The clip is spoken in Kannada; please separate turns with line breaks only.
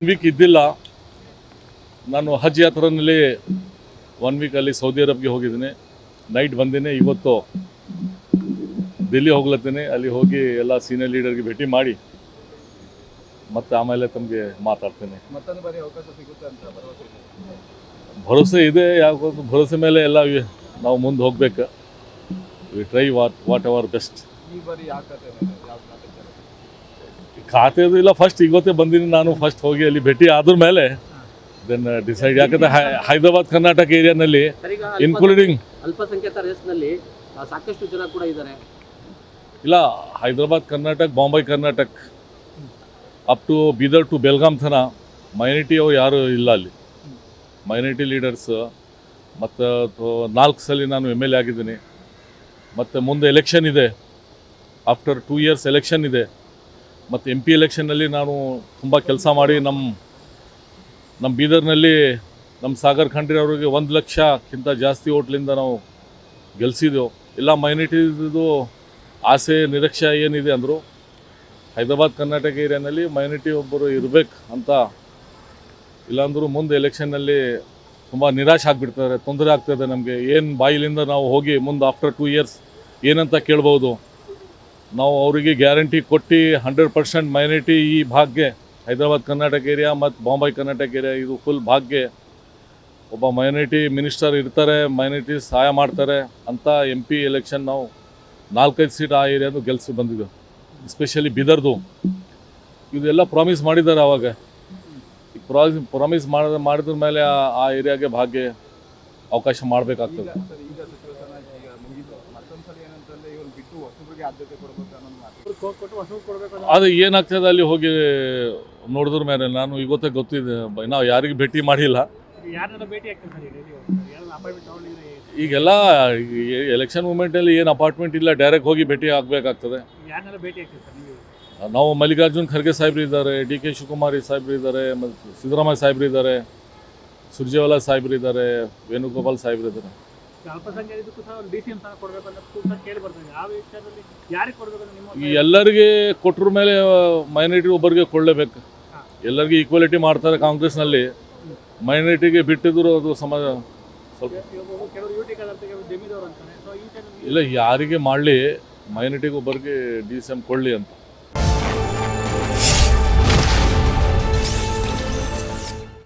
ವೀಕ್ ಇದ್ದಿಲ್ಲ. ನಾನು ಹಜ್ ಯಾತ್ರೆಯಲ್ಲಿ 1 ವೀಕ್ ಅಲ್ಲಿ ಸೌದಿ ಅರಬ್ಗೆ ಹೋಗಿದ್ದೀನಿ. ನೈಟ್ ಬಂದಿನಿ. ಇವತ್ತು ದಿಲ್ಲಿ ಹೋಗ್ಲತ್ತೀನಿ. ಅಲ್ಲಿ ಹೋಗಿ ಎಲ್ಲ ಸೀನಿಯರ್ ಲೀಡರ್ಗೆ ಭೇಟಿ ಮಾಡಿ ಮತ್ತೆ ಆಮೇಲೆ ತಮಗೆ ಮಾತಾಡ್ತೀನಿ.
ಮತ್ತೊಂದು ಬಾರಿ ಅವಕಾಶ ಸಿಗುತ್ತೆ ಅಂತ
ಭರವಸೆ ಇದೆ. ಯಾಕೆ ಭರವಸೆ ಮೇಲೆ ಎಲ್ಲ ನಾವು ಮುಂದೆ ಹೋಗ್ಬೇಕು. We try what hour best.
ಈ ಬಾರಿ ಯಾವ
ಖಾತೆದು ಇಲ್ಲ. ಫಸ್ಟ್ ಇವತ್ತೇ ಬಂದಿನಿ ನಾನು. ಫಸ್ಟ್ ಹೋಗಿ ಅಲ್ಲಿ ಭೇಟಿ ಆದ್ರ ಮೇಲೆ ದೆನ್ ಡಿಸೈಡ್. ಯಾಕಂದ್ರೆ ಹೈದರಾಬಾದ್ ಕರ್ನಾಟಕ ಏರಿಯಾನಲ್ಲಿ ಇನ್ಕ್ಲೂಡಿಂಗ್
ಅಲ್ಪಸಂಖ್ಯಾತ ರೇಸ್ನಲ್ಲಿ ಸಾಕಷ್ಟು ಜನ ಕೂಡ ಇದ್ದಾರೆ.
ಇಲ್ಲ, Hyderabad Karnataka, Bombay Karnataka up to Bidar to Belgaum ತನ ಮೈನಾರಿಟಿ ಅವು ಯಾರು ಇಲ್ಲ ಅಲ್ಲಿ. ಮೈನಾರಿಟಿ ಲೀಡರ್ಸ್ ಮತ್ತು 4 ಸಲ ನಾನು MLA ಆಗಿದ್ದೀನಿ. ಮತ್ತು ಮುಂದೆ ಎಲೆಕ್ಷನ್ ಇದೆ. ಆಫ್ಟರ್ 2 ಇಯರ್ಸ್ ಎಲೆಕ್ಷನ್ ಇದೆ. ಮತ್ತು MP ಎಲೆಕ್ಷನ್ನಲ್ಲಿ ನಾನು ತುಂಬ ಕೆಲಸ ಮಾಡಿ ನಮ್ಮ ಬೀದರ್ನಲ್ಲಿ ನಮ್ಮ ಸಾಗರ್ ಖಂಡ್ರೆ ಅವರಿಗೆ 1 ಲಕ್ಷಕ್ಕಿಂತ ಜಾಸ್ತಿ ಓಟ್ಲಿಂದ ನಾವು ಗೆಲ್ಲಿಸಿದೆವು. ಎಲ್ಲ ಮೈನಾರಿಟಿದು ಆಸೆ ನಿರೀಕ್ಷೆ ಏನಿದೆ ಅಂದರು, ಹೈದರಾಬಾದ್ ಕರ್ನಾಟಕ ಏರಿಯಾನಲ್ಲಿ ಮೈನಾರಿಟಿ ಒಬ್ಬರು ಇರಬೇಕು ಅಂತ. ಇಲ್ಲಾಂದರೂ ಮುಂದೆ ಎಲೆಕ್ಷನ್ನಲ್ಲಿ ತುಂಬ ನಿರಾಶೆ ಆಗಿಬಿಡ್ತಾರೆ, ತೊಂದರೆ ಆಗ್ತದೆ ನಮಗೆ. ಏನು ಬಾಯಿಲಿಂದ ನಾವು ಹೋಗಿ ಮುಂದೆ ಆಫ್ಟರ್ 2 ಇಯರ್ಸ್ ಏನಂತ ಕೇಳ್ಬೋದು. ನಾವು ಅವರಿಗೆ ಗ್ಯಾರಂಟಿ ಕೊಟ್ಟು 100% ಮೈನಾರಿಟಿ ಈ ಭಾಗ್ಯ ಹೈದರಾಬಾದ್ ಕರ್ನಾಟಕ ಏರಿಯಾ ಮತ್ತು ಬಾಂಬೆ ಕರ್ನಾಟಕ ಏರಿಯಾ ಇದು ಫುಲ್ ಭಾಗ್ಯ. ಒಬ್ಬ ಮೈನಾರಿಟಿ ಮಿನಿಸ್ಟರ್ ಇರ್ತಾರೆ, ಮೈನಾರಿಟಿ ಸಹಾಯ ಮಾಡ್ತಾರೆ ಅಂತ MP ಎಲೆಕ್ಷನ್ ನಾವು 4-5 ಸೀಟ್ ಆ ಏರಿಯಾದು ಗೆಲ್ಲಿಸಿ ಬಂದಿದ್ದೆವು. ಎಸ್ಪೆಷಲಿ ಬೀದರ್ದು ಇದೆಲ್ಲ ಪ್ರಾಮಿಸ್ ಮಾಡಿದ್ದಾರೆ. ಆವಾಗ ಪ್ರಾಮಿಸ್ ಮಾಡಿದ್ರ ಮೇಲೆ ಆ ಏರಿಯಾಗೆ ಭಾಗ್ಯ ಅವಕಾಶ ಮಾಡಬೇಕಾಗ್ತದೆ. ಅದು ಏನಾಗ್ತದೆ ಅಲ್ಲಿ ಹೋಗಿ ನೋಡಿದ್ರ ಮೇಲೆ. ನಾನು ಇವತ್ತೇ ಗೊತ್ತಿದೆ, ನಾವು ಯಾರಿಗೆ ಭೇಟಿ ಮಾಡಿಲ್ಲ. ಈಗೆಲ್ಲ ಎಲೆಕ್ಷನ್ ಮೂಮೆಂಟಲ್ಲಿ ಏನು ಅಪಾರ್ಟ್ಮೆಂಟ್ ಇಲ್ಲ, ಡೈರೆಕ್ಟ್ ಹೋಗಿ ಭೇಟಿ ಆಗಬೇಕಾಗ್ತದೆ. ನಾವು ಮಲ್ಲಿಕಾರ್ಜುನ್ ಖರ್ಗೆ ಸಾಹೇಬ್ರು ಇದ್ದಾರೆ, DK ಶಿವಕುಮಾರ್ ಸಾಹೇಬ್ರು ಇದ್ದಾರೆ, ಮತ್ತು ಸಿದ್ದರಾಮಯ್ಯ ಸಾಹೇಬ್ರು ಇದ್ದಾರೆ, ಸುರ್ಜೇವಾಲಾ ಸಾಹೇಬ್ರು ಇದ್ದಾರೆ, ವೇಣುಗೋಪಾಲ್ ಸಾಹೇಬ್ರು ಇದ್ದಾರೆ. ಈ ಎಲ್ಲರಿಗೆ ಕೊಟ್ಟರ ಮೇಲೆ ಮೈನಾರಿಟಿ ಒಬ್ಬರಿಗೆ ಕೊಡಲೇಬೇಕು. ಎಲ್ಲರಿಗೆ ಈಕ್ವಾಲಿಟಿ ಮಾಡ್ತಾರೆ ಕಾಂಗ್ರೆಸ್ನಲ್ಲಿ. ಮೈನಾರಿಟಿಗೆ ಬಿಟ್ಟಿದ್ರು ಅದು ಸಮಾಜ ಸ್ವಲ್ಪ ಇಲ್ಲ. ಯಾರಿಗೆ ಮಾಡಲಿ ಮೈನಾರಿಟಿಗೆ ಒಬ್ಬರಿಗೆ DCM ಕೊಡಲಿ ಅಂತ.